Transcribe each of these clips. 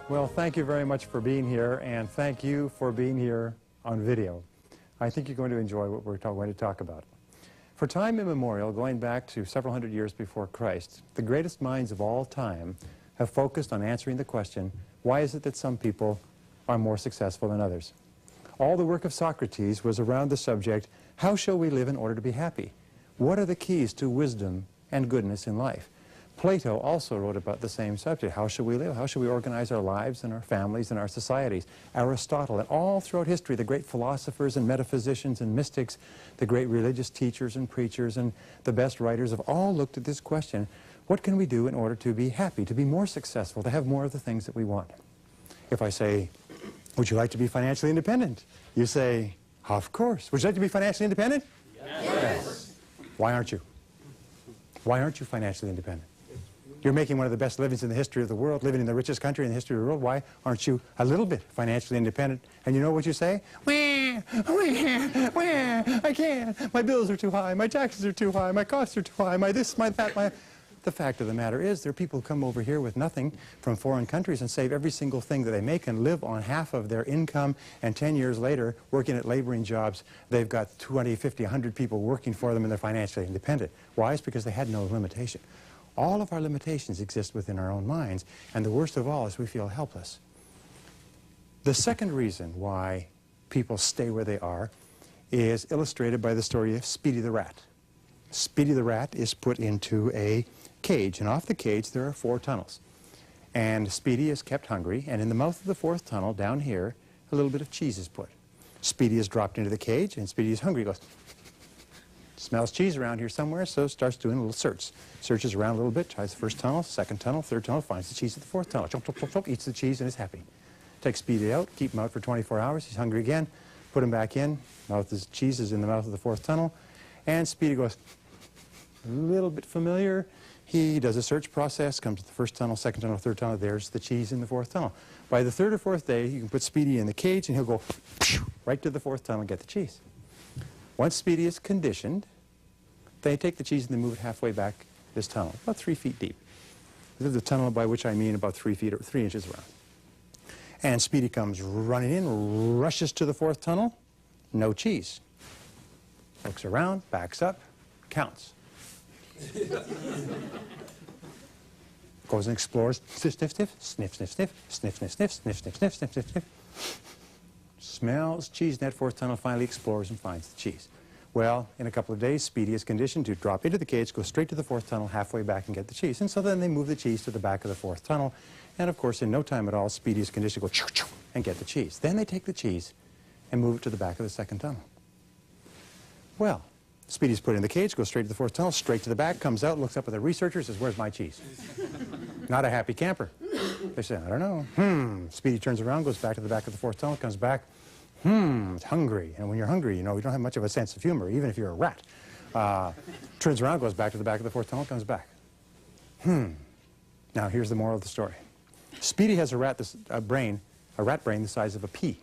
Well, thank you very much for being here, and thank you for being here on video. I think you're going to enjoy what we're going to talk about. For time immemorial, going back to several hundred years before Christ, the greatest minds of all time have focused on answering the question, why is it that some people are more successful than others? All the work of Socrates was around the subject, how shall we live in order to be happy? What are the keys to wisdom and goodness in life? Plato also wrote about the same subject. How should we live? How should we organize our lives and our families and our societies? Aristotle, and all throughout history, the great philosophers and metaphysicians and mystics, the great religious teachers and preachers and the best writers have all looked at this question, what can we do in order to be happy, to be more successful, to have more of the things that we want? If I say, would you like to be financially independent? You say, of course. Would you like to be financially independent? Yes. Why aren't you? Why aren't you financially independent? You're making one of the best livings in the history of the world, living in the richest country in the history of the world. Why aren't you a little bit financially independent? And you know what you say? I can't. My bills are too high. My taxes are too high. My costs are too high. My this, my that, my... The fact of the matter is there are people who come over here with nothing from foreign countries and save every single thing that they make and live on half of their income, and 10 years later, working at laboring jobs, they've got 20, 50, 100 people working for them and they're financially independent. Why? It's because they had no limitation. All of our limitations exist within our own minds, and the worst of all is we feel helpless. The second reason why people stay where they are is illustrated by the story of Speedy the Rat. Speedy the Rat is put into a cage, and off the cage there are 4 tunnels. And Speedy is kept hungry, and in the mouth of the 4th tunnel, down here, a little bit of cheese is put. Speedy is dropped into the cage, and Speedy is hungry. He goes, smells cheese around here somewhere, so starts doing a little search. Searches around a little bit, tries the 1st tunnel, 2nd tunnel, 3rd tunnel, finds the cheese at the 4th tunnel. Chomp, chomp, chomp, chomp, eats the cheese and is happy. Takes Speedy out, keep him out for 24 hours. He's hungry again. Put him back in. Cheese is in the mouth of the 4th tunnel. And Speedy goes, a little bit familiar. He does a search process, comes to the 1st tunnel, 2nd tunnel, 3rd tunnel. There's the cheese in the 4th tunnel. By the 3rd or 4th day, you can put Speedy in the cage, and he'll go right to the 4th tunnel and get the cheese. Once Speedy is conditioned, they take the cheese and they move it halfway back this tunnel, about 3 feet deep. This is the tunnel by which I mean about 3 feet or 3 inches around. And Speedy comes running in, rushes to the 4th tunnel, no cheese. Looks around, backs up, counts. Goes and explores, sniff, sniff, sniff, sniff, sniff, sniff, sniff, sniff, sniff, sniff, sniff, sniff, sniff, sniff, sniff. Smells cheese in that 4th tunnel, finally explores and finds the cheese. Well, in a couple of days, Speedy is conditioned to drop into the cage, go straight to the 4th tunnel, halfway back and get the cheese. And so then they move the cheese to the back of the 4th tunnel. And of course, in no time at all, Speedy is conditioned to go choo, choo, and get the cheese. Then they take the cheese and move it to the back of the 2nd tunnel. Well, Speedy's put in the cage, goes straight to the 4th tunnel, straight to the back, comes out, looks up at the researchers, says, where's my cheese? Not a happy camper. They say, I don't know. Speedy turns around, goes back to the back of the 4th tunnel, comes back. It's hungry. And when you're hungry, you know, you don't have much of a sense of humor, even if you're a rat. Turns around, goes back to the back of the 4th tunnel, comes back. Now, here's the moral of the story. Speedy has a rat brain the size of a pea.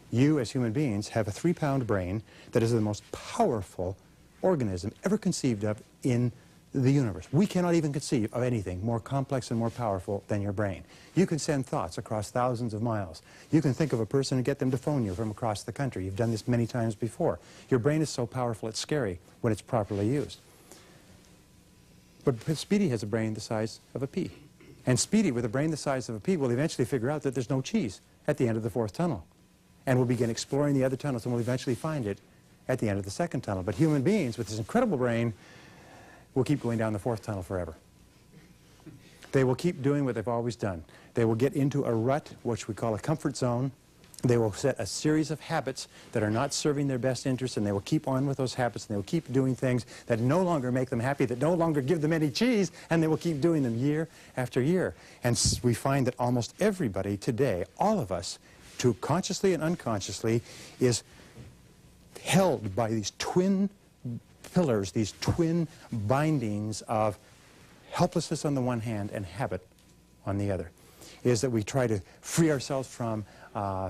You, as human beings, have a 3-pound brain that is the most powerful organism ever conceived of in the universe. We cannot even conceive of anything more complex and more powerful than your brain. You can send thoughts across thousands of miles. You can think of a person and get them to phone you from across the country. You've done this many times before. Your brain is so powerful it's scary when it's properly used. But Speedy has a brain the size of a pea. And Speedy, with a brain the size of a pea, will eventually figure out that there's no cheese at the end of the 4th tunnel. And will begin exploring the other tunnels and will eventually find it at the end of the 2nd tunnel. But human beings, with this incredible brain, will keep going down the 4th tunnel forever. They will keep doing what they've always done. They will get into a rut, which we call a comfort zone. They will set a series of habits that are not serving their best interests, and they will keep on with those habits, and they will keep doing things that no longer make them happy, that no longer give them any cheese, and they will keep doing them year after year. And we find that almost everybody today, all of us, to consciously and unconsciously, is held by these twin pillars, these twin bindings of helplessness on the one hand and habit on the other. Is that we try to free ourselves from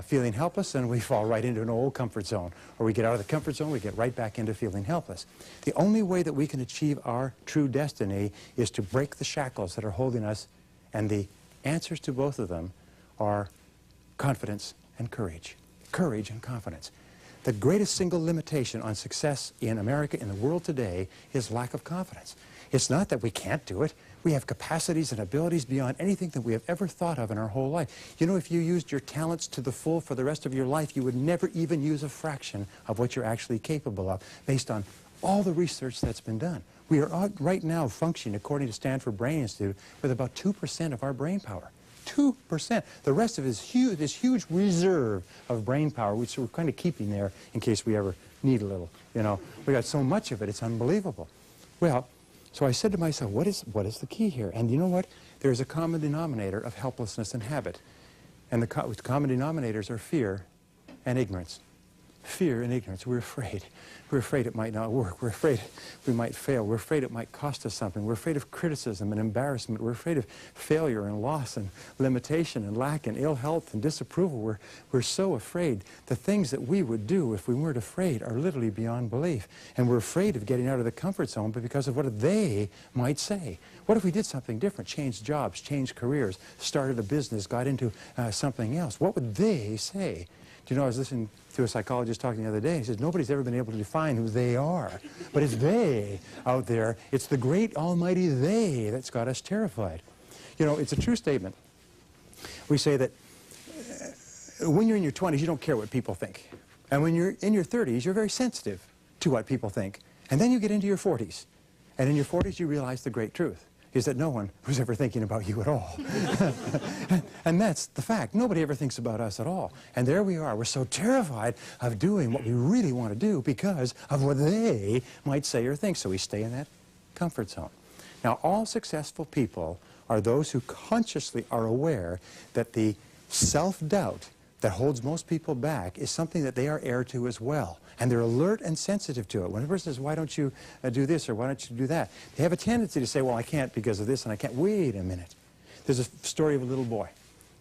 feeling helpless, and we fall right into an old comfort zone. Or we get out of the comfort zone, we get right back into feeling helpless. The only way that we can achieve our true destiny is to break the shackles that are holding us, and the answers to both of them are confidence and courage. Courage and confidence. The greatest single limitation on success in America, in the world today, is lack of confidence. It's not that we can't do it. We have capacities and abilities beyond anything that we have ever thought of in our whole life. You know, if you used your talents to the full for the rest of your life, you would never even use a fraction of what you're actually capable of, based on all the research that's been done. We are right now functioning, according to Stanford Brain Institute, with about 2% of our brain power. 2%. The rest of it is huge, this huge reserve of brain power, which we're kind of keeping there in case we ever need a little. You know, we got so much of it, it's unbelievable. Well, so I said to myself, what is the key here? And you know what? There's a common denominator of helplessness and habit. And the common denominators are fear and ignorance. Fear and ignorance. We're afraid. We're afraid it might not work. We're afraid we might fail. We're afraid it might cost us something. We're afraid of criticism and embarrassment. We're afraid of failure and loss and limitation and lack and ill health and disapproval. We're so afraid. The things that we would do if we weren't afraid are literally beyond belief. And we're afraid of getting out of the comfort zone because of what they might say. What if we did something different, changed jobs, changed careers, started a business, got into something else? What would they say? Do you know, I was listening to a psychologist talking the other day. He says, nobody's ever been able to define who they are. But it's they out there. It's the great almighty they that's got us terrified. You know, it's a true statement. We say that when you're in your 20s, you don't care what people think. And when you're in your 30s, you're very sensitive to what people think. And then you get into your 40s. And in your 40s, you realize the great truth is that no one was ever thinking about you at all. And that's the fact. Nobody ever thinks about us at all. And there we are. We're so terrified of doing what we really want to do because of what they might say or think. So we stay in that comfort zone. Now, all successful people are those who consciously are aware that the self-doubt that holds most people back is something that they are heir to as well. And they're alert and sensitive to it. When a person says, why don't you do this or why don't you do that? They have a tendency to say, well, I can't because of this and I can't. Wait a minute. There's a story of a little boy.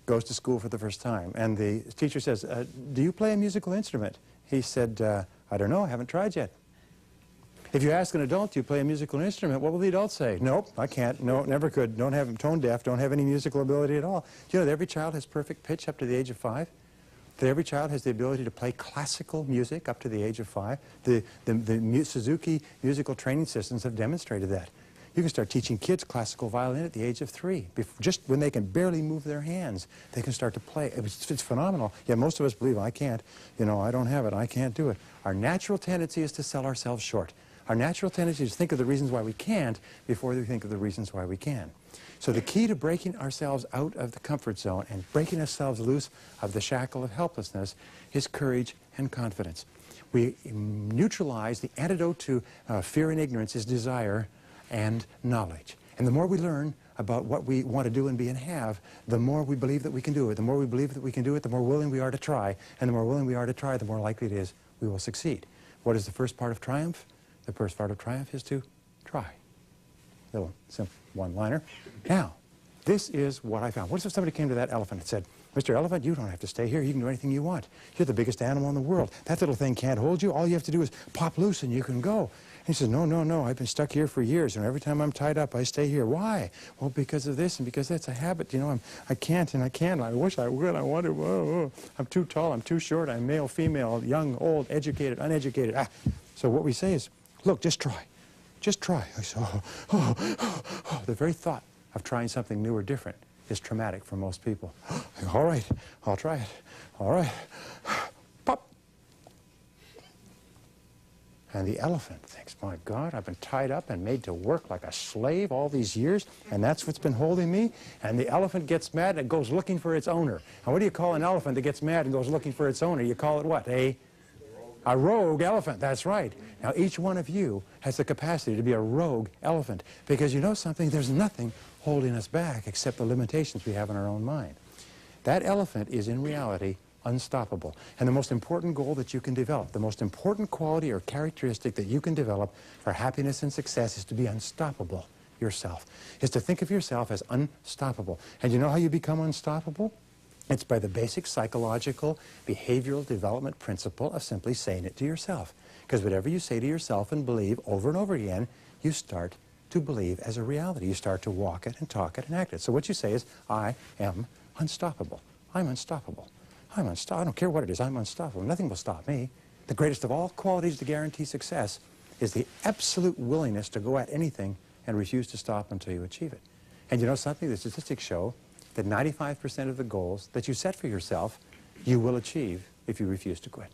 Goes to school for the first time. And the teacher says, do you play a musical instrument? He said, I don't know. I haven't tried yet. If you ask an adult, do you play a musical instrument? What will the adult say? Nope, I can't. No, never could. Don't have tone deaf. Don't have any musical ability at all. Do you know that every child has perfect pitch up to the age of 5? That every child has the ability to play classical music up to the age of 5. The Suzuki musical training systems have demonstrated that. You can start teaching kids classical violin at the age of 3. Just when they can barely move their hands, they can start to play. It's phenomenal. Yet most of us believe, I can't. You know, I don't have it. I can't do it. Our natural tendency is to sell ourselves short. Our natural tendency is to think of the reasons why we can't before we think of the reasons why we can. So the key to breaking ourselves out of the comfort zone and breaking ourselves loose of the shackle of helplessness is courage and confidence. We neutralize the antidote to fear and ignorance is desire and knowledge. And the more we learn about what we want to do and be and have, the more we believe that we can do it. The more we believe that we can do it, the more willing we are to try. And the more willing we are to try, the more likely it is we will succeed. What is the first part of triumph? The first part of triumph is to try. Little simple one-liner. Now, this is what I found. What if somebody came to that elephant and said, Mr. Elephant, you don't have to stay here. You can do anything you want. You're the biggest animal in the world. That little thing can't hold you. All you have to do is pop loose and you can go. And he says, no, no, no. I've been stuck here for years. And every time I'm tied up, I stay here. Why? Well, because of this and because that's a habit. You know, I can't and I can't. I wish I would. I want to. Whoa. I'm too tall. I'm too short. I'm male, female, young, old, educated, uneducated. So what we say is, look, just try. Just try. I say, The very thought of trying something new or different is traumatic for most people. All right, I'll try it. All right. Pop. And the elephant thinks, my God, I've been tied up and made to work like a slave all these years, and that's what's been holding me. And the elephant gets mad and goes looking for its owner. And what do you call an elephant that gets mad and goes looking for its owner? You call it what? A rogue elephant, that's right. Now, each one of you has the capacity to be a rogue elephant because you know something, there's nothing holding us back except the limitations we have in our own mind. That elephant is, in reality, unstoppable. And the most important goal that you can develop, the most important quality or characteristic that you can develop for happiness and success is to be unstoppable yourself, is to think of yourself as unstoppable. And you know how you become unstoppable? It's by the basic psychological, behavioral development principle of simply saying it to yourself. Because whatever you say to yourself and believe over and over again, you start to believe as a reality. You start to walk it and talk it and act it. So what you say is, I am unstoppable. I'm unstoppable. I don't care what it is, I'm unstoppable. Nothing will stop me. The greatest of all qualities to guarantee success is the absolute willingness to go at anything and refuse to stop until you achieve it. And you know something? The statistics show that 95% of the goals that you set for yourself, you will achieve if you refuse to quit.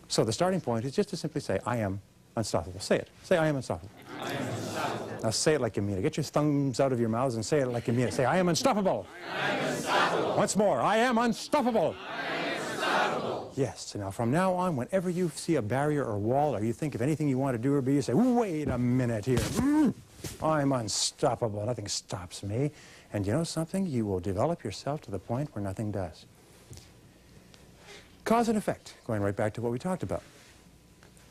So the starting point is just to simply say, I am unstoppable. Say it. Say, I am unstoppable. I am unstoppable. Now say it like you mean it. Get your thumbs out of your mouths and say it like you mean it. Say, I am unstoppable. I am unstoppable. Once more, I am unstoppable. I am unstoppable. Yes. So now from now on, whenever you see a barrier or wall, or you think of anything you want to do or be, you say, wait a minute here. I'm unstoppable. Nothing stops me. And you know something? You will develop yourself to the point where nothing does. Cause and effect, going right back to what we talked about.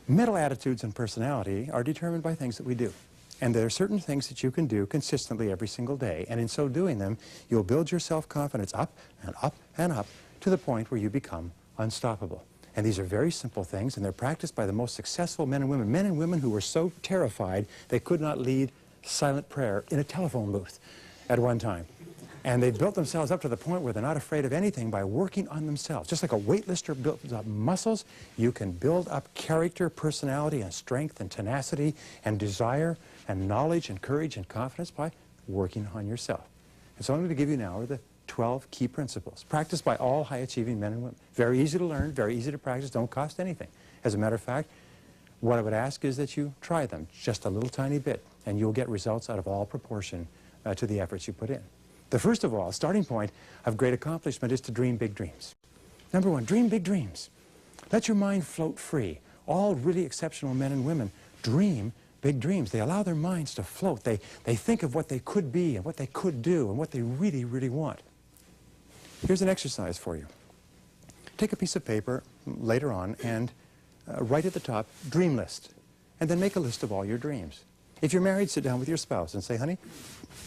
Mental attitudes and personality are determined by things that we do. And there are certain things that you can do consistently every single day. And in so doing them, you'll build your self-confidence up and up and up to the point where you become unstoppable. And these are very simple things, and they're practiced by the most successful men and women who were so terrified they could not lead silent prayer in a telephone booth at one time. And they built themselves up to the point where they're not afraid of anything by working on themselves. Just like a weightlifter builds up muscles, you can build up character, personality, and strength, and tenacity, and desire, and knowledge, and courage, and confidence by working on yourself. And so I'm going to give you now are the 12 key principles, practiced by all high-achieving men and women. Very easy to learn, very easy to practice, don't cost anything. As a matter of fact, what I would ask is that you try them just a little tiny bit, and you'll get results out of all proportion to the efforts you put in. The first of all, starting point of great accomplishment is to dream big dreams. Number one, dream big dreams. Let your mind float free. All really exceptional men and women dream big dreams. They allow their minds to float. They think of what they could be and what they could do and what they really, really want. Here's an exercise for you. Take a piece of paper later on and write at the top, dream list, and then make a list of all your dreams. If you're married, sit down with your spouse and say, honey,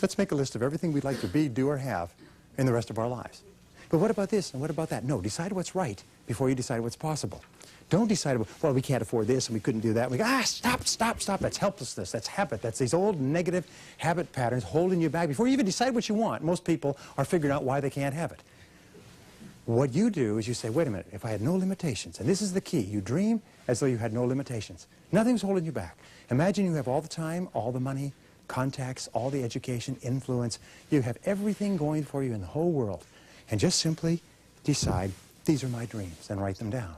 let's make a list of everything we'd like to be, do, or have in the rest of our lives. But what about this and what about that? No, decide what's right before you decide what's possible. Don't decide, well, we can't afford this and we couldn't do that. We go, stop, stop, stop. That's helplessness. That's habit. That's these old negative habit patterns holding you back. Before you even decide what you want, most people are figuring out why they can't have it. What you do is you say, wait a minute, if I had no limitations, and this is the key, you dream as though you had no limitations. Nothing's holding you back. Imagine you have all the time, all the money, contacts, all the education, influence. You have everything going for you in the whole world. And just simply decide, these are my dreams, and write them down.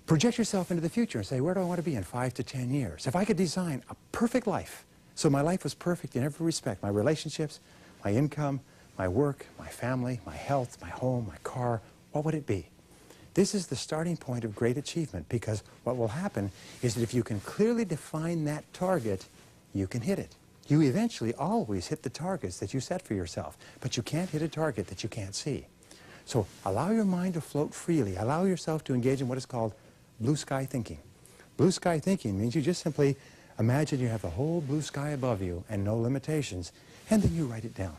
Project yourself into the future and say, where do I want to be in 5 to 10 years? If I could design a perfect life, so my life was perfect in every respect, my relationships, my income, my work, my family, my health, my home, my car, what would it be? This is the starting point of great achievement, because what will happen is that if you can clearly define that target, you can hit it. You eventually always hit the targets that you set for yourself, but you can't hit a target that you can't see. So allow your mind to float freely. Allow yourself to engage in what is called blue sky thinking. Blue sky thinking means you just simply imagine you have the whole blue sky above you and no limitations, and then you write it down.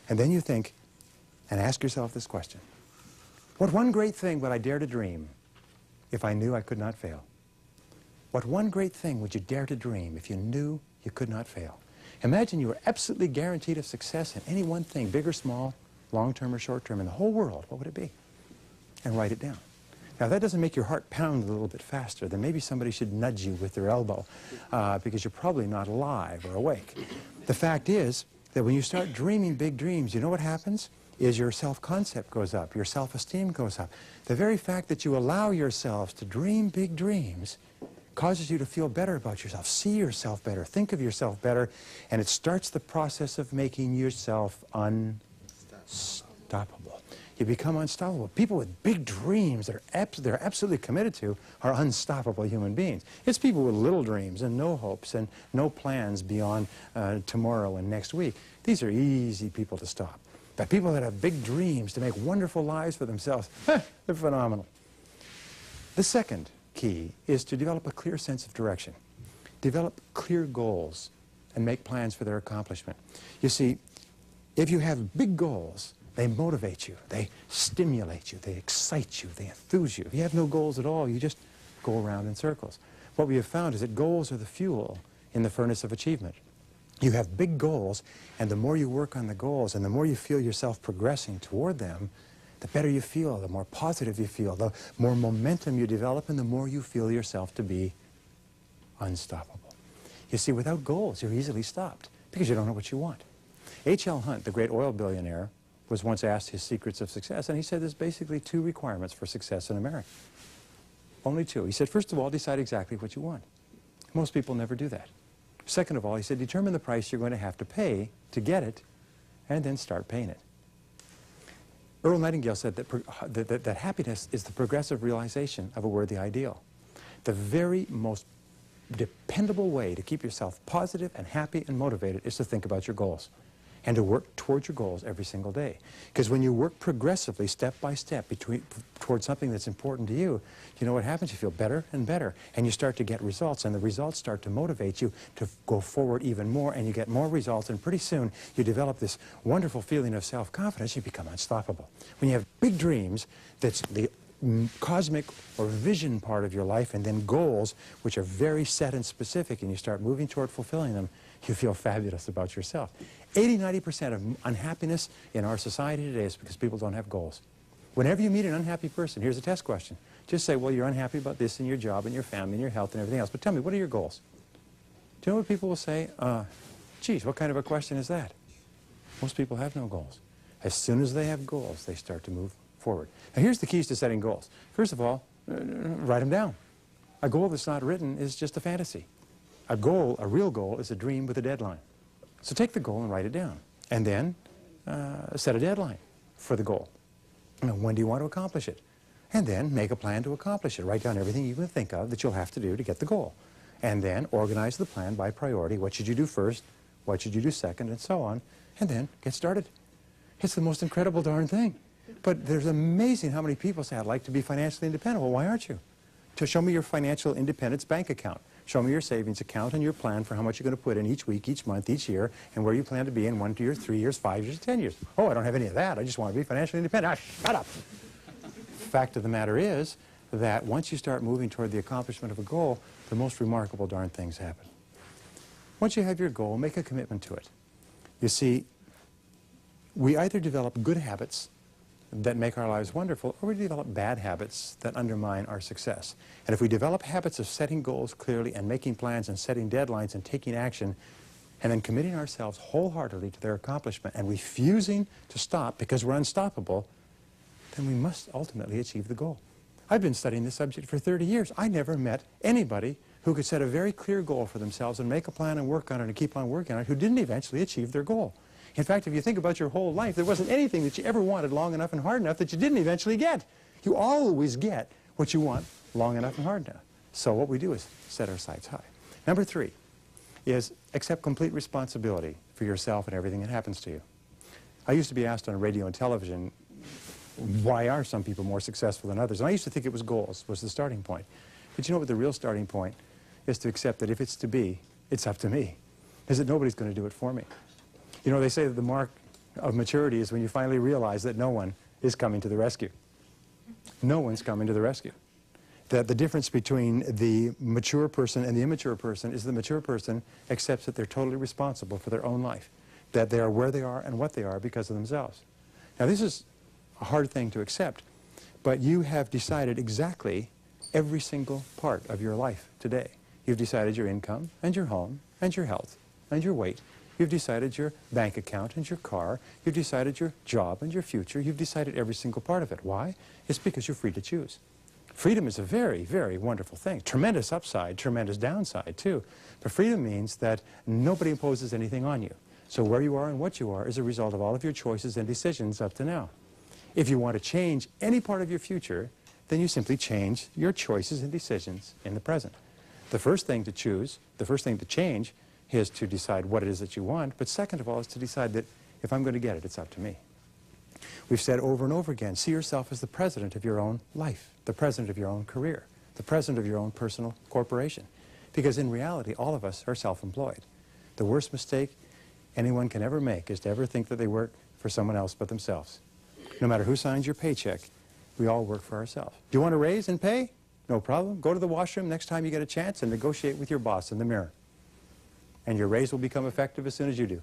And then you think and ask yourself this question. What one great thing would I dare to dream if I knew I could not fail? What one great thing would you dare to dream if you knew you could not fail? Imagine you were absolutely guaranteed of success in any one thing, big or small, long-term or short-term, in the whole world. What would it be? And write it down. Now, if that doesn't make your heart pound a little bit faster, then maybe somebody should nudge you with their elbow because you're probably not alive or awake. The fact is that when you start dreaming big dreams, you know what happens? Is your self-concept goes up, your self-esteem goes up. The very fact that you allow yourselves to dream big dreams causes you to feel better about yourself, see yourself better, think of yourself better, and it starts the process of making yourself unstoppable. You become unstoppable. People with big dreams that they're absolutely committed to are unstoppable human beings. It's people with little dreams and no hopes and no plans beyond tomorrow and next week. These are easy people to stop. But people that have big dreams to make wonderful lives for themselves, they're phenomenal. The second key is to develop a clear sense of direction. Develop clear goals and make plans for their accomplishment. You see, if you have big goals, they motivate you, they stimulate you, they excite you, they enthuse you. If you have no goals at all, you just go around in circles. What we have found is that goals are the fuel in the furnace of achievement. You have big goals, and the more you work on the goals and the more you feel yourself progressing toward them, The better you feel, the more positive you feel, the more momentum you develop, and the more you feel yourself to be unstoppable. You see, without goals, you're easily stopped because you don't know what you want. H.L. Hunt, the great oil billionaire, was once asked his secrets of success, and he said there's basically 2 requirements for success in America. Only 2. He said, first of all, decide exactly what you want. Most people never do that. Second of all, he said, determine the price you're going to have to pay to get it, and then start paying it. Earl Nightingale said that happiness is the progressive realization of a worthy ideal. The very most dependable way to keep yourself positive and happy and motivated is to think about your goals and to work towards your goals every single day. Because when you work progressively, step by step, towards something that's important to you, you know what happens? You feel better and better, and you start to get results, and the results start to motivate you to go forward even more, and you get more results, and pretty soon you develop this wonderful feeling of self-confidence. You become unstoppable. When you have big dreams, that's the cosmic or vision part of your life, and then goals, which are very set and specific, and you start moving toward fulfilling them, you feel fabulous about yourself. 80–90% of unhappiness in our society today is because people don't have goals. Whenever you meet an unhappy person, here's a test question. Just say, well, you're unhappy about this and your job and your family and your health and everything else, but tell me, what are your goals? Do you know what people will say? Geez, what kind of a question is that? Most people have no goals. As soon as they have goals, they start to move forward. Now, here's the keys to setting goals. First of all, write them down. A goal that's not written is just a fantasy. A goal, a real goal, is a dream with a deadline. So take the goal and write it down. And then set a deadline for the goal. Now, when do you want to accomplish it? And then make a plan to accomplish it. Write down everything you can think of that you'll have to do to get the goal. And then organize the plan by priority. What should you do first? What should you do second? And so on. And then get started. It's the most incredible darn thing. But there's amazing how many people say, I'd like to be financially independent. Well, why aren't you? To show me your financial independence bank account. Show me your savings account and your plan for how much you're going to put in each week, each month, each year, and where you plan to be in 1 year, 3 years, 5 years, 10 years. Oh, I don't have any of that. I just want to be financially independent. Shut up. Fact of the matter is that once you start moving toward the accomplishment of a goal, the most remarkable darn things happen. Once you have your goal, make a commitment to it. You see, we either develop good habits that make our lives wonderful, or we develop bad habits that undermine our success. And if we develop habits of setting goals clearly and making plans and setting deadlines and taking action and then committing ourselves wholeheartedly to their accomplishment and refusing to stop because we're unstoppable, then we must ultimately achieve the goal. I've been studying this subject for 30 years. I never met anybody who could set a very clear goal for themselves and make a plan and work on it and keep on working on it who didn't eventually achieve their goal. In fact, if you think about your whole life, there wasn't anything that you ever wanted long enough and hard enough that you didn't eventually get. You always get what you want long enough and hard enough. So what we do is set our sights high. Number 3 is accept complete responsibility for yourself and everything that happens to you. I used to be asked on radio and television, why are some people more successful than others? And I used to think it was goals, was the starting point. But you know what the real starting point is? To accept that if it's to be, it's up to me. Is that nobody's going to do it for me. You know, they say that the mark of maturity is when you finally realize that no one is coming to the rescue. No one's coming to the rescue. That the difference between the mature person and the immature person is the mature person accepts that they're totally responsible for their own life, that they are where they are and what they are because of themselves. Now, this is a hard thing to accept, but you have decided exactly every single part of your life today. You've decided your income and your home and your health and your weight. You've decided your bank account and your car. You've decided your job and your future. You've decided every single part of it. Why? It's because you're free to choose. Freedom is a very, very wonderful thing. Tremendous upside, tremendous downside, too. But freedom means that nobody imposes anything on you. So where you are and what you are is a result of all of your choices and decisions up to now. If you want to change any part of your future, then you simply change your choices and decisions in the present. The first thing to choose, the first thing to change, is to decide what it is that you want, but second of all is to decide that if I'm going to get it, it's up to me. We've said over and over again, see yourself as the president of your own life, the president of your own career, the president of your own personal corporation. Because in reality, all of us are self-employed. The worst mistake anyone can ever make is to ever think that they work for someone else but themselves. No matter who signs your paycheck, we all work for ourselves. Do you want a raise in pay? No problem. Go to the washroom next time you get a chance and negotiate with your boss in the mirror. And your raise will become effective as soon as you do.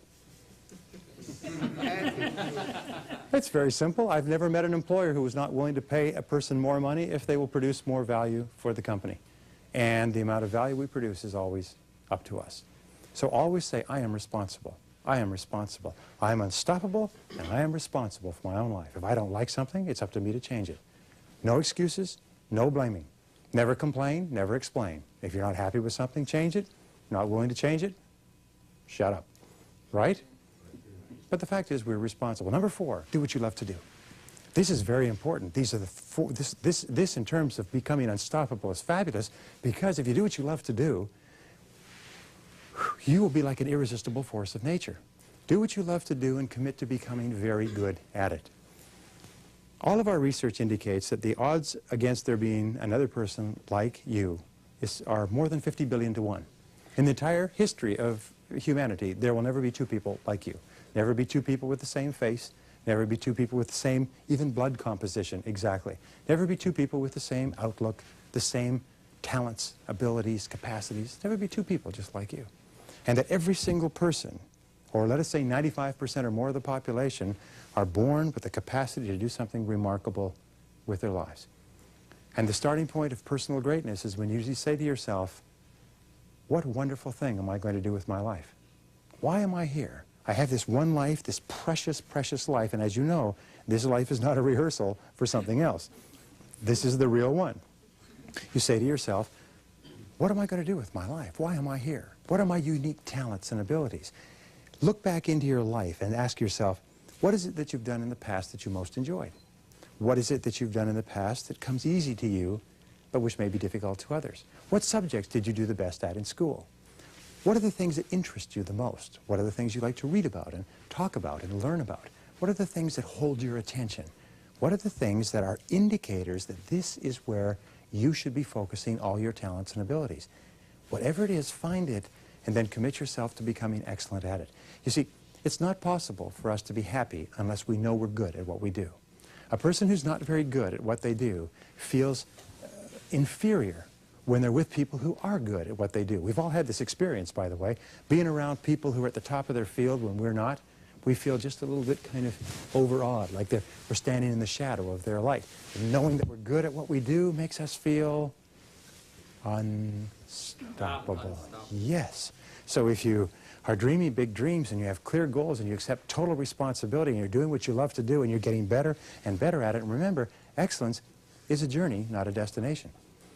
It's very simple. I've never met an employer who was not willing to pay a person more money if they will produce more value for the company. And the amount of value we produce is always up to us. So always say, I am responsible. I am responsible. I am unstoppable, and I am responsible for my own life. If I don't like something, it's up to me to change it. No excuses, no blaming. Never complain, never explain. If you're not happy with something, change it. Not willing to change it, shut up. Right? But the fact is we're responsible. Number 4, do what you love to do. This is very important. These are the four, this in terms of becoming unstoppable is fabulous, because if you do what you love to do, you will be like an irresistible force of nature. Do what you love to do and commit to becoming very good at it. All of our research indicates that the odds against there being another person like you are more than 50 billion to 1. In the entire history of humanity, there will never be 2 people like you. Never be 2 people with the same face. Never be 2 people with the same, even blood composition, exactly. Never be 2 people with the same outlook, the same talents, abilities, capacities. Never be 2 people just like you. And that every single person, or let us say 95% or more of the population, are born with the capacity to do something remarkable with their lives. And the starting point of personal greatness is when you usually say to yourself, what wonderful thing am I going to do with my life? Why am I here? I have this one life, this precious, precious life, and as you know, this life is not a rehearsal for something else. This is the real one. You say to yourself, what am I going to do with my life? Why am I here? What are my unique talents and abilities? Look back into your life and ask yourself, what is it that you've done in the past that you most enjoyed? What is it that you've done in the past that comes easy to you, but which may be difficult to others? What subjects did you do the best at in school? What are the things that interest you the most? What are the things you like to read about and talk about and learn about? What are the things that hold your attention? What are the things that are indicators that this is where you should be focusing all your talents and abilities? Whatever it is, find it, and then commit yourself to becoming excellent at it. You see, it's not possible for us to be happy unless we know we're good at what we do. A person who's not very good at what they do feels inferior when they're with people who are good at what they do. We've all had this experience, by the way. Being around people who are at the top of their field when we're not, we feel just a little bit kind of overawed, like we're standing in the shadow of their light. And knowing that we're good at what we do makes us feel unstoppable. Yes. So if you are dreaming big dreams and you have clear goals and you accept total responsibility and you're doing what you love to do and you're getting better and better at it, and remember, excellence is a journey, not a destination.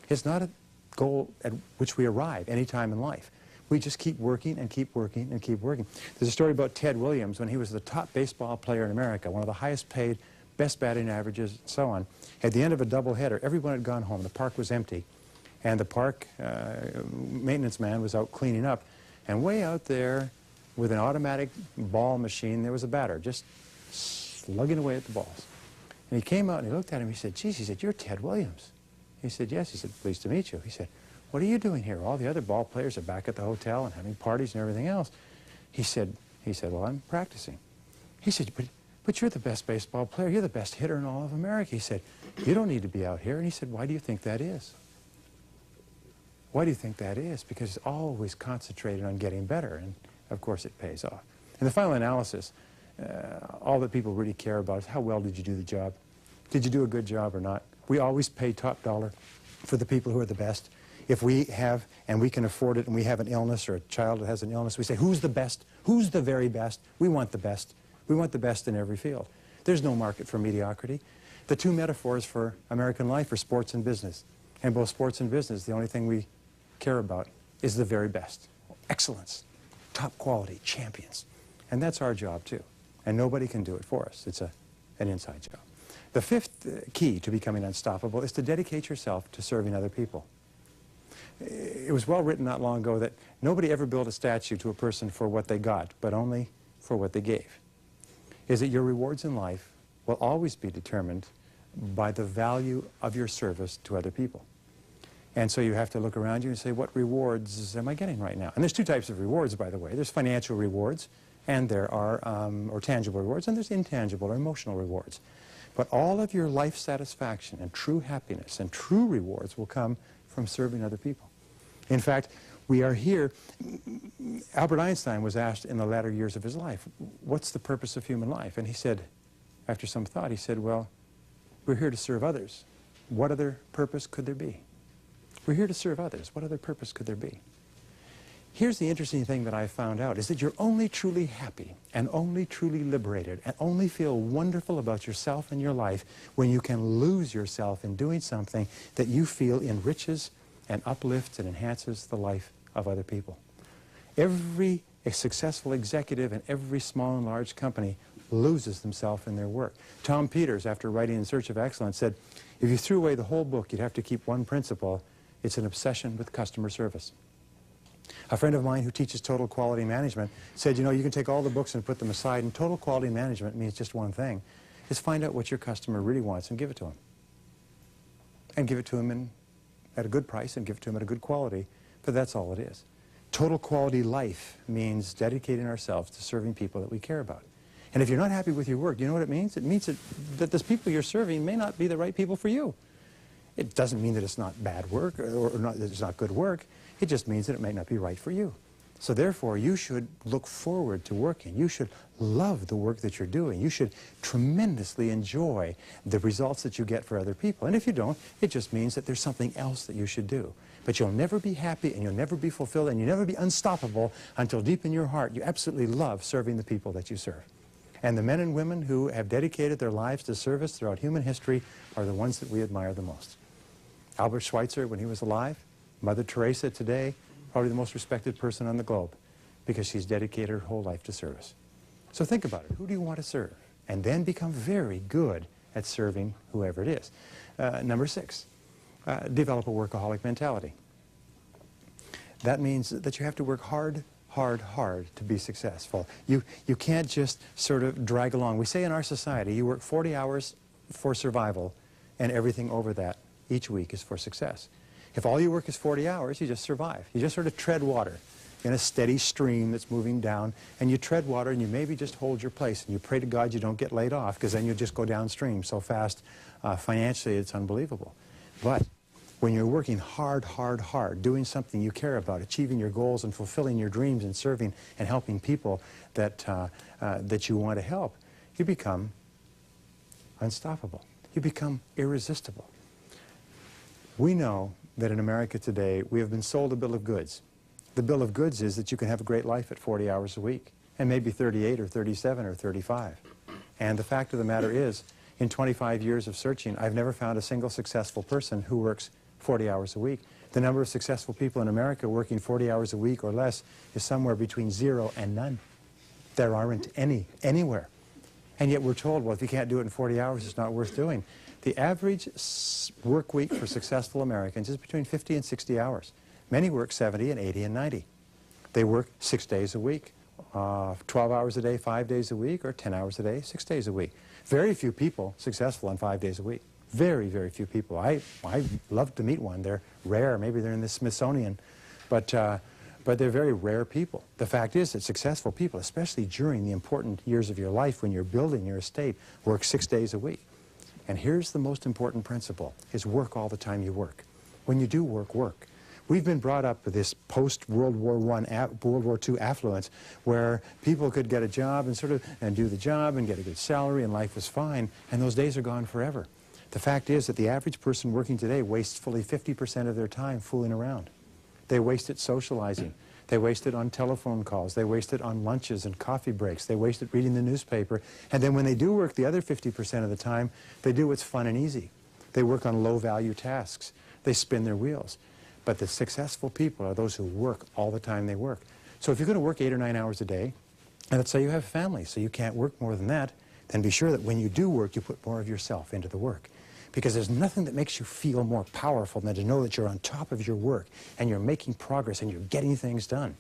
It's not a goal at which we arrive any time in life. We just keep working and keep working and keep working. There's a story about Ted Williams when he was the top baseball player in America, one of the highest paid, best batting averages, and so on. At the end of a doubleheader, everyone had gone home. The park was empty. And the park maintenance man was out cleaning up. And way out there with an automatic ball machine, there was a batter just slugging away at the balls. And he came out and he looked at him. He said, geez, he said, you're Ted Williams. He said, yes. He said, pleased to meet you. He said, what are you doing here? All the other ball players are back at the hotel and having parties and everything else. He said, well, I'm practicing. He said, but you're the best baseball player. You're the best hitter in all of America. He said, you don't need to be out here. And he said, why do you think that is? Why do you think that is? Because it's always concentrated on getting better, and of course it pays off. In the final analysis, all that people really care about is how well did you do the job? Did you do a good job or not? We always pay top dollar for the people who are the best. If we have, and we can afford it, and we have an illness or a child that has an illness, we say, who's the best? Who's the very best? We want the best. We want the best in every field. There's no market for mediocrity. The 2 metaphors for American life are sports and business. And both sports and business, the only thing we care about is the very best. Excellence, top quality, champions. And that's our job too. And nobody can do it for us. It's an inside job. The 5th key to becoming unstoppable is to dedicate yourself to serving other people. It was well written not long ago that nobody ever built a statue to a person for what they got, but only for what they gave. Is that your rewards in life will always be determined by the value of your service to other people. And so you have to look around you and say, what rewards am I getting right now? And there's 2 types of rewards, by the way. There's financial rewards, and there are, or tangible rewards, and there's intangible or emotional rewards. But all of your life satisfaction and true happiness and true rewards will come from serving other people. In fact, We are here. Albert Einstein was asked in the latter years of his life, what's the purpose of human life? And he said, after some thought, he said, well, we're here to serve others. What other purpose could there be? We're here to serve others. What other purpose could there be? Here's the interesting thing that I found out, is that you're only truly happy and only truly liberated and only feel wonderful about yourself and your life when you can lose yourself in doing something that you feel enriches and uplifts and enhances the life of other people. Every successful executive in every small and large company loses themselves in their work. Tom Peters, after writing In Search of Excellence, said, if you threw away the whole book, you'd have to keep one principle. It's an obsession with customer service. A friend of mine who teaches total quality management said, you know, you can take all the books and put them aside, and total quality management means just one thing, is find out what your customer really wants and give it to him. And give it to him at a good price and give it to him at a good quality, but that's all it is. Total quality life means dedicating ourselves to serving people that we care about. And if you're not happy with your work, do you know what it means? It means that those people you're serving may not be the right people for you. It doesn't mean that it's not bad work or that it's not good work. It just means that it may not be right for you. So therefore, you should look forward to working. You should love the work that you're doing. You should tremendously enjoy the results that you get for other people. And if you don't, it just means that there's something else that you should do. But you'll never be happy and you'll never be fulfilled and you'll never be unstoppable until deep in your heart you absolutely love serving the people that you serve. And the men and women who have dedicated their lives to service throughout human history are the ones that we admire the most. Albert Schweitzer, when he was alive, Mother Teresa today, probably the most respected person on the globe because she's dedicated her whole life to service. So think about it. Who do you want to serve? And then become very good at serving whoever it is. Number 6, develop a workaholic mentality. That means that you have to work hard to be successful. You can't just sort of drag along. We say in our society, you work 40 hours for survival and everything over that each week is for success. If all your work is 40 hours, you just survive. You just sort of tread water in a steady stream that's moving down, and you tread water and you maybe just hold your place and you pray to God you don't get laid off because then you'll just go downstream so fast financially it's unbelievable. But when you're working hard, doing something you care about, achieving your goals and fulfilling your dreams and serving and helping people that you want to help, you become unstoppable. You become irresistible. We know that in America today, we have been sold a bill of goods. The bill of goods is that you can have a great life at 40 hours a week, and maybe 38 or 37 or 35. And the fact of the matter is, in 25 years of searching, I've never found a single successful person who works 40 hours a week. The number of successful people in America working 40 hours a week or less is somewhere between 0 and none. There aren't any, anywhere. And yet we're told, well, if you can't do it in 40 hours, it's not worth doing. The average work week for successful Americans is between 50 and 60 hours. Many work 70 and 80 and 90. They work 6 days a week, 12 hours a day, 5 days a week, or 10 hours a day, 6 days a week. Very few people successful on 5 days a week. Very, very few people. I love to meet one. They're rare. Maybe they're in the Smithsonian. But they're very rare people. The fact is that successful people, especially during the important years of your life when you're building your estate, work 6 days a week. And here's the most important principle, is work all the time you work. When you do work, work. We've been brought up with this post-World War World War II affluence where people could get a job and do the job and get a good salary and life was fine, and those days are gone forever. The fact is that the average person working today wastes fully 50% of their time fooling around. They waste it socializing. They waste it on telephone calls. They waste it on lunches and coffee breaks. They waste it reading the newspaper. And then when they do work the other 50% of the time, they do what's fun and easy. They work on low-value tasks. They spin their wheels. But the successful people are those who work all the time they work. So if you're going to work 8 or 9 hours a day, and let's say you have a family, so you can't work more than that, then be sure that when you do work, you put more of yourself into the work. Because there's nothing that makes you feel more powerful than to know that you're on top of your work and you're making progress and you're getting things done.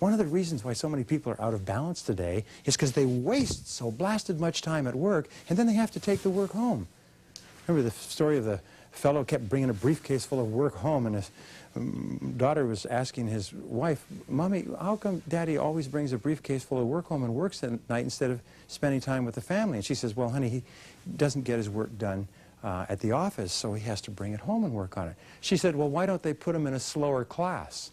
One of the reasons why so many people are out of balance today is because they waste so blasted much time at work and then they have to take the work home. Remember the story of the fellow kept bringing a briefcase full of work home, and his daughter was asking his wife, "Mommy, how come Daddy always brings a briefcase full of work home and works at night instead of spending time with the family?" And she says, "Well, honey, he doesn't get his work done at the office, so he has to bring it home and work on it. She said, well, why don't they put him in a slower class?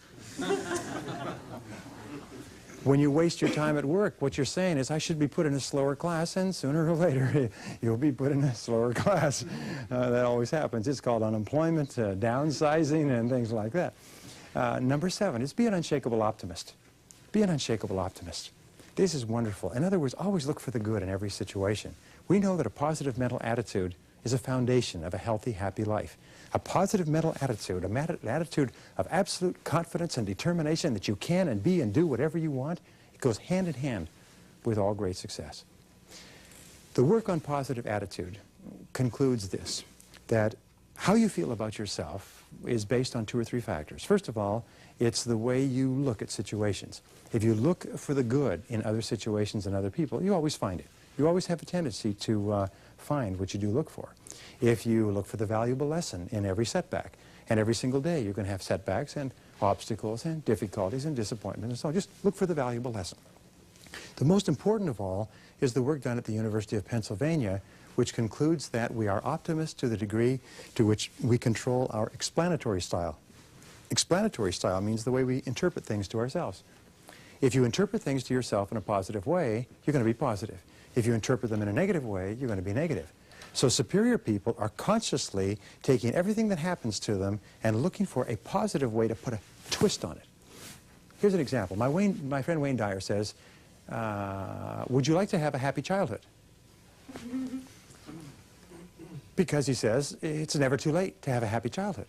When you waste your time at work, what you're saying is, I should be put in a slower class, and sooner or later, you'll be put in a slower class. That always happens. It's called unemployment, downsizing, and things like that. Number 7 is be an unshakable optimist. Be an unshakable optimist. This is wonderful. In other words, always look for the good in every situation. We know that a positive mental attitude is a foundation of a healthy, happy life. A positive mental attitude, an attitude of absolute confidence and determination that you can and be and do whatever you want, it goes hand in hand with all great success. The work on positive attitude concludes this, that how you feel about yourself is based on 2 or 3 factors. First of all, it's the way you look at situations. If you look for the good in other situations and other people, you always find it. You always have a tendency to find what you do look for. If you look for the valuable lesson in every setback, and every single day you're going to have setbacks and obstacles and difficulties and disappointment and so on, just look for the valuable lesson. The most important of all is the work done at the University of Pennsylvania, which concludes that we are optimists to the degree to which we control our explanatory style. Explanatory style means the way we interpret things to ourselves. If you interpret things to yourself in a positive way, you're going to be positive. If you interpret them in a negative way, you're going to be negative. So superior people are consciously taking everything that happens to them and looking for a positive way to put a twist on it. Here's an example. My friend Wayne Dyer says, would you like to have a happy childhood? Because he says, it's never too late to have a happy childhood.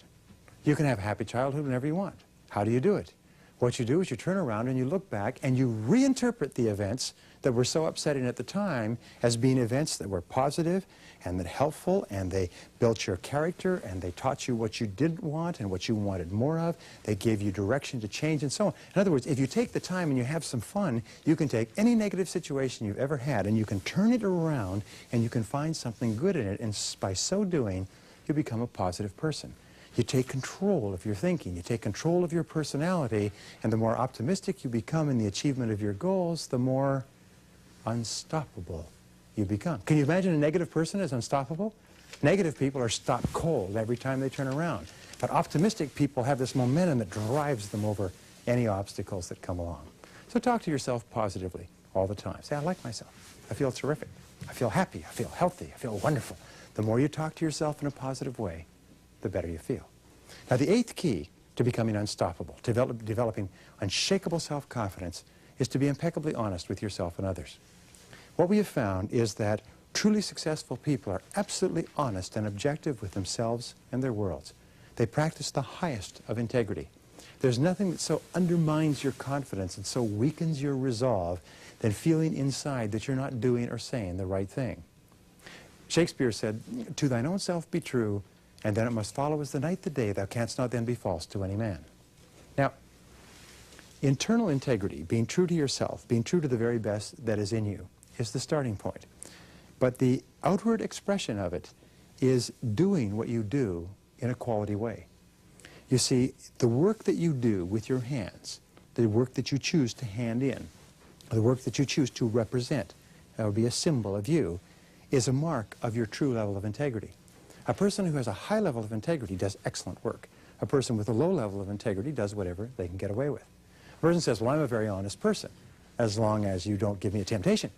You can have a happy childhood whenever you want. How do you do it? What you do is you turn around and you look back and you reinterpret the events that were so upsetting at the time as being events that were positive and that helpful, and they built your character, and they taught you what you didn't want and what you wanted more of. They gave you direction to change and so on. In other words, if you take the time and you have some fun, you can take any negative situation you've ever had and you can turn it around and you can find something good in it, and by so doing, you become a positive person. You take control of your thinking, you take control of your personality, and the more optimistic you become in the achievement of your goals, the more unstoppable you become. Can you imagine a negative person as unstoppable? Negative people are stopped cold every time they turn around. But optimistic people have this momentum that drives them over any obstacles that come along. So talk to yourself positively all the time. Say, I like myself. I feel terrific. I feel happy. I feel healthy. I feel wonderful. The more you talk to yourself in a positive way, the better you feel. Now, the 8th key to becoming unstoppable, developing unshakable self-confidence, is to be impeccably honest with yourself and others. What we have found is that truly successful people are absolutely honest and objective with themselves and their worlds. They practice the highest of integrity. There's nothing that so undermines your confidence and so weakens your resolve than feeling inside that you're not doing or saying the right thing. Shakespeare said, "To thine own self be true, and then it must follow as the night the day, thou canst not then be false to any man." Now, internal integrity, being true to yourself, being true to the very best that is in you, is the starting point. But the outward expression of it is doing what you do in a quality way. You see, the work that you do with your hands, the work that you choose to hand in, the work that you choose to represent, that would be a symbol of you, is a mark of your true level of integrity. A person who has a high level of integrity does excellent work. A person with a low level of integrity does whatever they can get away with. A person says, well, I'm a very honest person, as long as you don't give me a temptation.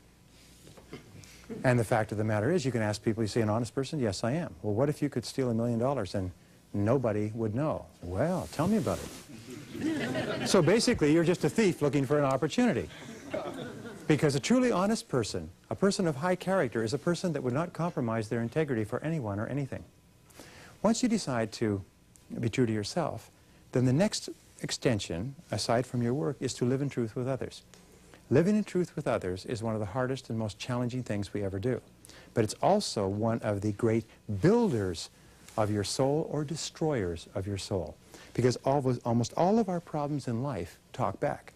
And the fact of the matter is, you can ask people, you say, an honest person? Yes, I am. Well, what if you could steal $1 million and nobody would know? Well, tell me about it. So basically, you're just a thief looking for an opportunity. Because a truly honest person, a person of high character, is a person that would not compromise their integrity for anyone or anything. Once you decide to be true to yourself, then the next extension, aside from your work, is to live in truth with others. Living in truth with others is one of the hardest and most challenging things we ever do. But it's also one of the great builders of your soul or destroyers of your soul. Because almost all of our problems in life talk back.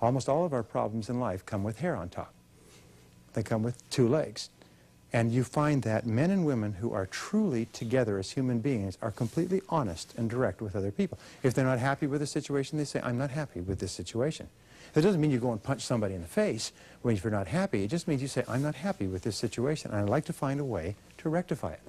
Almost all of our problems in life come with hair on top. They come with 2 legs. And you find that men and women who are truly together as human beings are completely honest and direct with other people. If they're not happy with a situation, they say, I'm not happy with this situation. That doesn't mean you go and punch somebody in the face when you're not happy. It just means you say, I'm not happy with this situation, and I'd like to find a way to rectify it.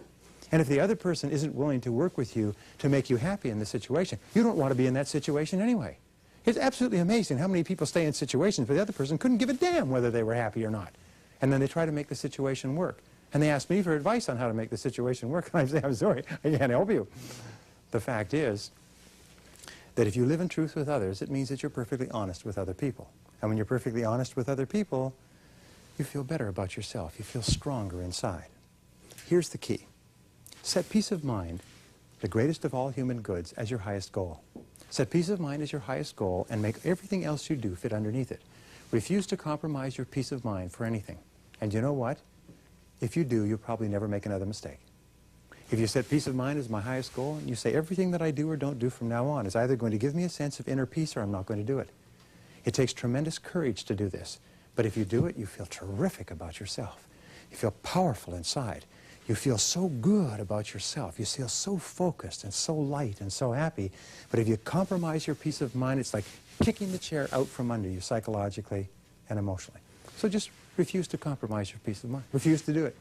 And if the other person isn't willing to work with you to make you happy in the situation, you don't want to be in that situation anyway. It's absolutely amazing how many people stay in situations where the other person couldn't give a damn whether they were happy or not. And then they try to make the situation work. And they ask me for advice on how to make the situation work. And I say, I'm sorry, I can't help you. The fact is that if you live in truth with others, it means that you're perfectly honest with other people. And when you're perfectly honest with other people, you feel better about yourself. You feel stronger inside. Here's the key. Set peace of mind, the greatest of all human goods, as your highest goal. Set peace of mind as your highest goal and make everything else you do fit underneath it. Refuse to compromise your peace of mind for anything. And you know what? If you do, you'll probably never make another mistake. If you set peace of mind as my highest goal, and you say everything that I do or don't do from now on is either going to give me a sense of inner peace or I'm not going to do it. It takes tremendous courage to do this. But if you do it, you feel terrific about yourself. You feel powerful inside. You feel so good about yourself. You feel so focused and so light and so happy. But if you compromise your peace of mind, it's like kicking the chair out from under you psychologically and emotionally. So just refuse to compromise your peace of mind. Refuse to do it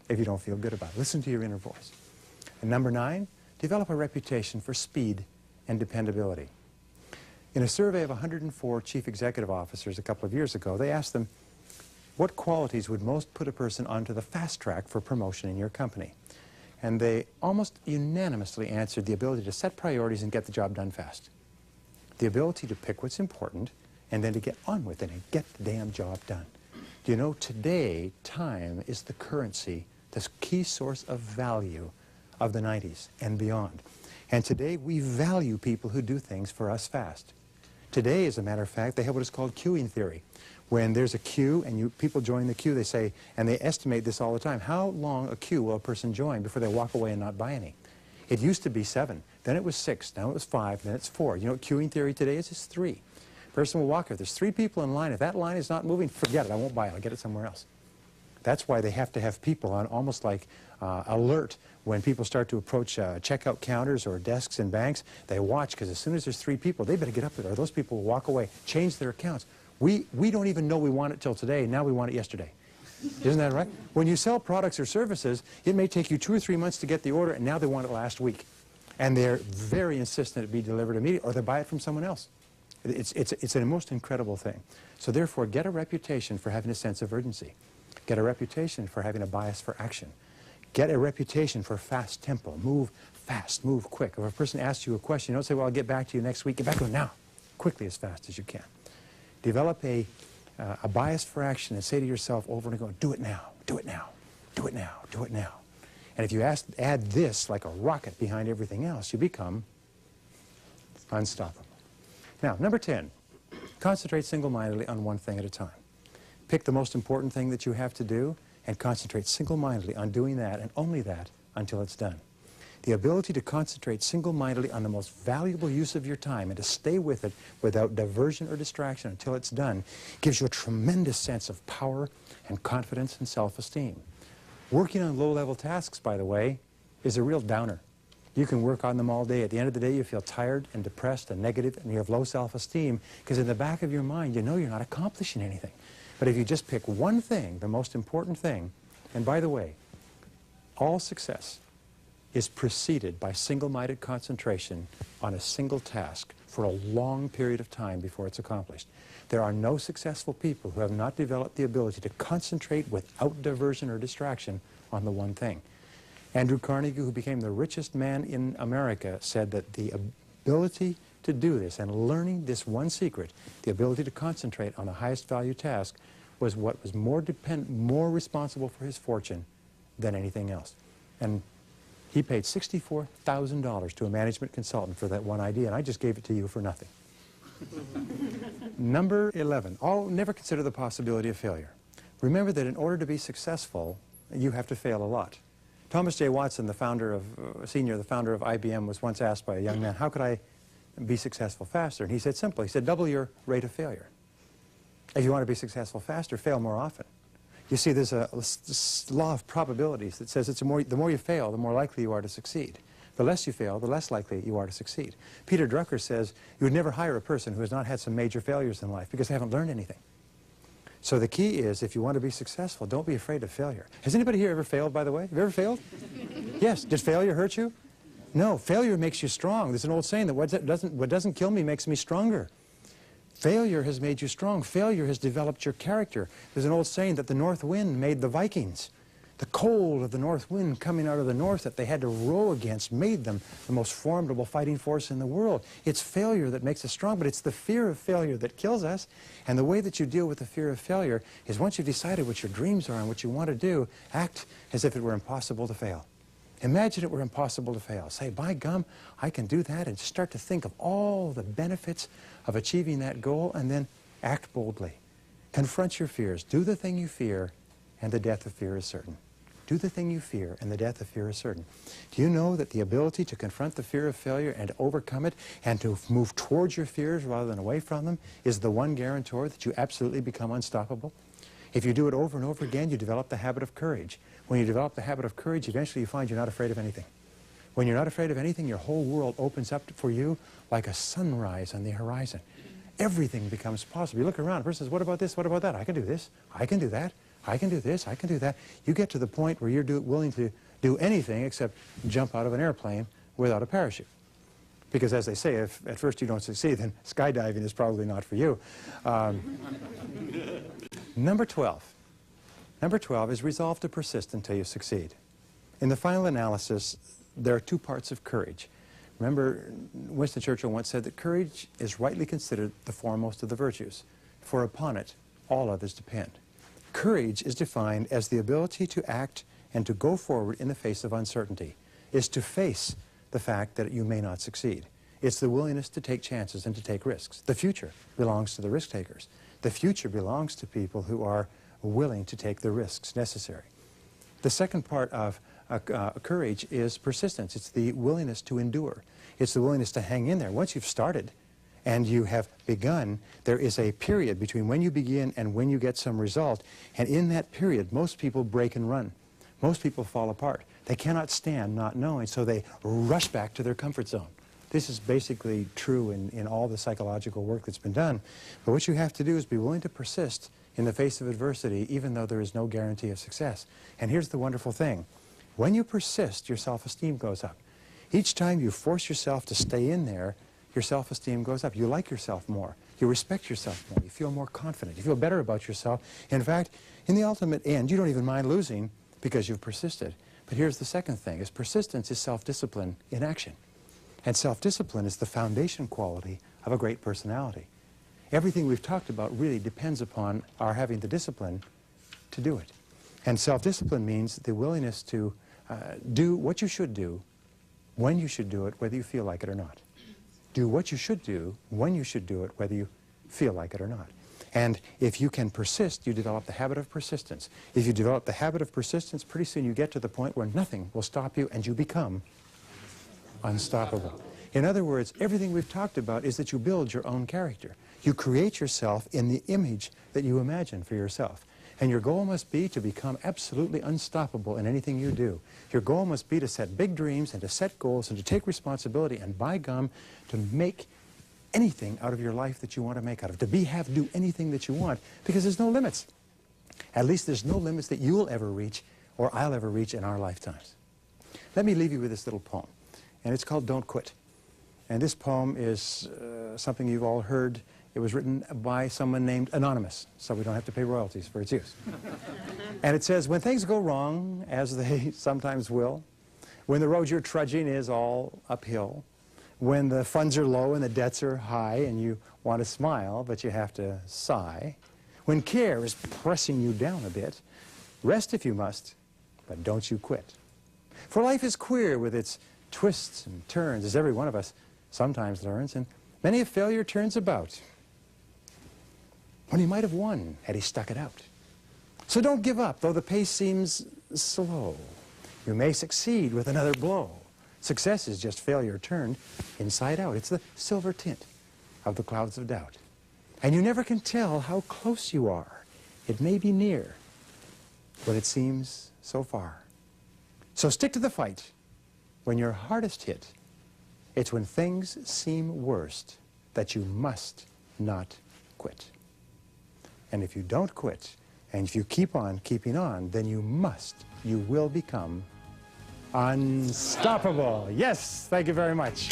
if you don't feel good about it. Listen to your inner voice. And number 9, develop a reputation for speed and dependability. In a survey of 104 chief executive officers a couple of years ago, they asked them, what qualities would most put a person onto the fast track for promotion in your company? And they almost unanimously answered the ability to set priorities and get the job done fast. The ability to pick what's important and then to get on with it and get the damn job done. Do you know, today, time is the currency, this key source of value of the 90s and beyond. And today, we value people who do things for us fast. Today, as a matter of fact, they have what is called queuing theory. When there's a queue and people join the queue, they say, and they estimate this all the time, how long a queue will a person join before they walk away and not buy any? It used to be 7, then it was 6, now it was 5, then it's 4. You know what queuing theory today is? It's 3. Person will walk, if there's 3 people in line, if that line is not moving, forget it, I won't buy it, I'll get it somewhere else. That's why they have to have people on almost like alert when people start to approach checkout counters or desks in banks. They watch, because as soon as there's 3 people, they better get up there, or those people will walk away, change their accounts. We don't even know we want it till today, now we want it yesterday. Isn't that right? When you sell products or services, it may take you 2 or 3 months to get the order, and now they want it last week. And they're very insistent it be delivered immediately, or they buy it from someone else. It's a most incredible thing. So therefore, get a reputation for having a sense of urgency. Get a reputation for having a bias for action. Get a reputation for fast tempo. Move fast, move quick. If a person asks you a question, you don't say, well, I'll get back to you next week. Get back to it now, quickly, as fast as you can. Develop a bias for action and say to yourself over and over, do it now, do it now, do it now, do it now. And if you add this like a rocket behind everything else, you become unstoppable. Now, number 10, concentrate single-mindedly on one thing at a time. Pick the most important thing that you have to do and concentrate single-mindedly on doing that and only that until it's done. The ability to concentrate single-mindedly on the most valuable use of your time and to stay with it without diversion or distraction until it's done gives you a tremendous sense of power and confidence and self-esteem. Working on low-level tasks, by the way, is a real downer. You can work on them all day. At the end of the day, you feel tired and depressed and negative, and you have low self-esteem because in the back of your mind, you know you're not accomplishing anything. But if you just pick one thing, the most important thing, and by the way, all success is preceded by single-minded concentration on a single task for a long period of time before it's accomplished. There are no successful people who have not developed the ability to concentrate without diversion or distraction on the one thing. Andrew Carnegie, who became the richest man in America, said that the ability to do this and learning this one secret, the ability to concentrate on the highest value task, was what was more responsible for his fortune than anything else. And he paid $64,000 to a management consultant for that one idea, and I just gave it to you for nothing. Number 11, never consider the possibility of failure. Remember that in order to be successful, you have to fail a lot. Thomas J. Watson, the founder of IBM, was once asked by a young man, how could I be successful faster? And he said simply, he said, double your rate of failure. If you want to be successful faster, fail more often. You see, there's a law of probabilities that says the more you fail, the more likely you are to succeed. The less you fail, the less likely you are to succeed. Peter Drucker says you would never hire a person who has not had some major failures in life because they haven't learned anything. So the key is, if you want to be successful, don't be afraid of failure. Has anybody here ever failed, by the way? Have you ever failed? Yes, did failure hurt you? No, failure makes you strong. There's an old saying that what doesn't kill me makes me stronger. Failure has made you strong. Failure has developed your character. There's an old saying that the north wind made the Vikings. The cold of the north wind coming out of the north that they had to row against made them the most formidable fighting force in the world. It's failure that makes us strong, but it's the fear of failure that kills us. And the way that you deal with the fear of failure is once you've decided what your dreams are and what you want to do, act as if it were impossible to fail. Imagine it were impossible to fail. Say, by gum, I can do that, and start to think of all the benefits of achieving that goal, and then act boldly. Confront your fears. Do the thing you fear, and the death of fear is certain. Do the thing you fear, and the death of fear is certain. Do you know that the ability to confront the fear of failure and to overcome it and to move towards your fears rather than away from them is the one guarantor that you absolutely become unstoppable? If you do it over and over again, you develop the habit of courage. When you develop the habit of courage, eventually you find you're not afraid of anything. When you're not afraid of anything, your whole world opens up for you like a sunrise on the horizon. Everything becomes possible. You look around, a person says, what about this, what about that? I can do this, I can do that, I can do this, I can do that. You get to the point where you're willing to do anything except jump out of an airplane without a parachute. Because as they say, if at first you don't succeed, then skydiving is probably not for you. Number 12. Number 12 is resolve to persist until you succeed. In the final analysis, there are two parts of courage. Remember, Winston Churchill once said that courage is rightly considered the foremost of the virtues, for upon it all others depend. Courage is defined as the ability to act and to go forward in the face of uncertainty, is to face the fact that you may not succeed. It's the willingness to take chances and to take risks. The future belongs to the risk takers. The future belongs to people who are willing to take the risks necessary. The second part of courage is persistence. It's the willingness to endure. It's the willingness to hang in there. Once you've started and you have begun, there is a period between when you begin and when you get some result. And in that period, most people break and run. Most people fall apart. They cannot stand not knowing, so they rush back to their comfort zone. This is basically true in all the psychological work that's been done. But what you have to do is be willing to persist in the face of adversity, even though there is no guarantee of success. And here's the wonderful thing. When you persist, your self-esteem goes up. Each time you force yourself to stay in there, your self-esteem goes up. You like yourself more. You respect yourself more. You feel more confident. You feel better about yourself. In fact, in the ultimate end, you don't even mind losing because you've persisted. But here's the second thing, is persistence is self-discipline in action. And self-discipline is the foundation quality of a great personality. Everything we've talked about really depends upon our having the discipline to do it. And self-discipline means the willingness to do what you should do, when you should do it, whether you feel like it or not. Do what you should do, when you should do it, whether you feel like it or not. And if you can persist, you develop the habit of persistence. If you develop the habit of persistence, pretty soon you get to the point where nothing will stop you and you become unstoppable. In other words, everything we've talked about is that you build your own character. You create yourself in the image that you imagine for yourself. And your goal must be to become absolutely unstoppable in anything you do. Your goal must be to set big dreams and to set goals and to take responsibility and, by gum, to make anything out of your life that you want to make out of. To do anything that you want, because there's no limits. At least there's no limits that you'll ever reach or I'll ever reach in our lifetimes. Let me leave you with this little poem. And it's called Don't Quit. And this poem is something you've all heard. It was written by someone named Anonymous, so we don't have to pay royalties for its use. And it says, when things go wrong, as they sometimes will, when the road you're trudging is all uphill, when the funds are low and the debts are high and you want to smile, but you have to sigh, when care is pressing you down a bit, rest if you must, but don't you quit. For life is queer with its twists and turns, as every one of us sometimes learns, and many a failure turns about when he might have won had he stuck it out. So don't give up, though the pace seems slow. You may succeed with another blow. Success is just failure turned inside out. It's the silver tint of the clouds of doubt. And you never can tell how close you are. It may be near, but it seems so far. So stick to the fight. When you're hardest hit, it's when things seem worst that you must not quit. And if you don't quit, and if you keep on keeping on, then you will become Unstoppable. Yes, thank you very much.